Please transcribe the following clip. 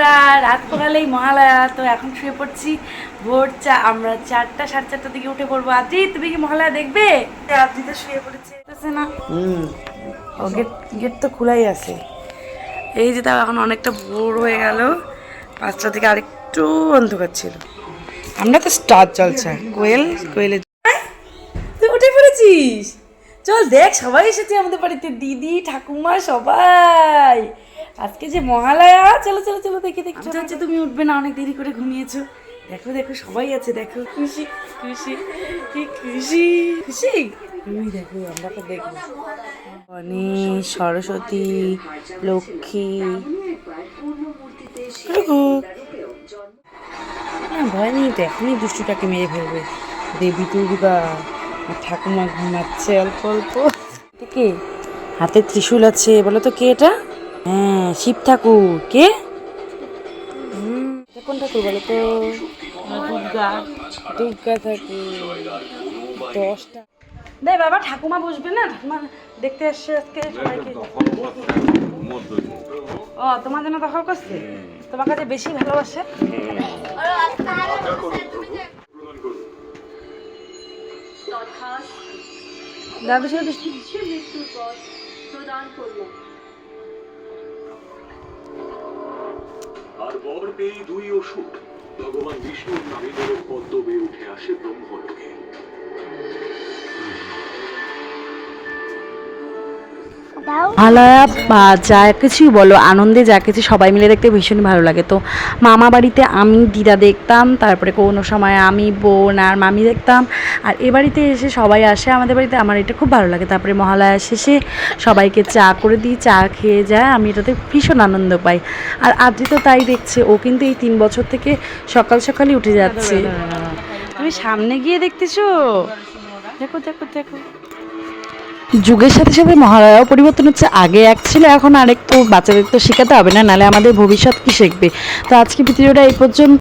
বন্ধুরা, রাত পোহালেই মহালয়া, তো এখন শুয়ে পড়ছি। ভোর আমরা 4টা 4:30টার দিকে উঠে পড়বো। আদ্রি, তুমি কি মহালয়া দেখবে? আদ্রি তো শুয়ে পড়েছে না। ও গেট তো খোলাই আছে। এই যে তাও এখন অনেকটা ভোর হয়ে গেল, 5টা থেকে আরেকটু অন্ধকার ছিল। আমরা তো স্টার চলছে। কোয়েলে তুই উঠে পড়েছিস? চল দেখ, সবাই এসেছে আমাদের বাড়িতে, দিদি ঠাকুমা সবাই। আজকে যে মহালয়া, চলো চলো চলো দেখি দেখি। হচ্ছে তুমি উঠবে না, অনেক দেরি করে ঘুমিয়েছো। দেখো দেখো সবাই আছে, দেখো খুশি খুশি কি খুশি খুশি। তুমি দেখো, আমরা তো দেখবো গণেশ, সরস্বতী, লক্ষ্মী। না ভয় নেই তো, এখনই দুষ্টুটাকে মেরে ফেলবে। দেবী দুর্গা আর ঠাকুমা ঘুমাচ্ছে অল্প অল্প। কে হাতে ত্রিশূল আছে? বলো তো কে এটা? হ্যাঁ, শিব ঠাকুর। কে? কোন ঠাকুর বলো তো? দুর্গা ঠাকুর। 10টা দে বাবা, ঠাকুমা বসবে না? ঠাকুমা দেখতে আসছে আজকে সবাইকে। ও তোমার জন্য দখল করছে, তোমার কাছে বেশি ভালোবাসে। দাদু সাথে মৃত্যুর পর প্রদান করলাম। আর বর পেয়ে দুই অসুর ভগবান বিষ্ণুর নামে পদ্ম বেয়ে উঠে আসে ব্রহ্মলোকে। মহালয়া বা যা কিছুই বলো, আনন্দে যা কিছু সবাই মিলে দেখতে ভীষণ ভালো লাগে। তো মামা বাড়িতে আমি দিদা দেখতাম, তারপরে কোনো সময় আমি বোন আর মামি দেখতাম, আর এ বাড়িতে এসে সবাই আসে আমাদের বাড়িতে। আমার এটা খুব ভালো লাগে। তারপরে মহালয়া শেষে সবাইকে চা করে দিই, চা খেয়ে যায়, আমি এটাতে ভীষণ আনন্দ পাই। আর আদ্রি তো তাই দেখছে, ও কিন্তু এই 3 বছর থেকে সকাল সকালই উঠে যাচ্ছে। তুমি সামনে গিয়ে দেখতেছো? দেখো দেখো দেখো। যুগের সাথে সাথে মহালয়াও পরিবর্তন হচ্ছে। আগে এক ছিল, এখন আরেক। তো বাচ্চাদের তো শেখাতে হবে না, নাহলে আমাদের ভবিষ্যৎ কি শিখবে? তো আজকে ভিডিওটা এই পর্যন্ত।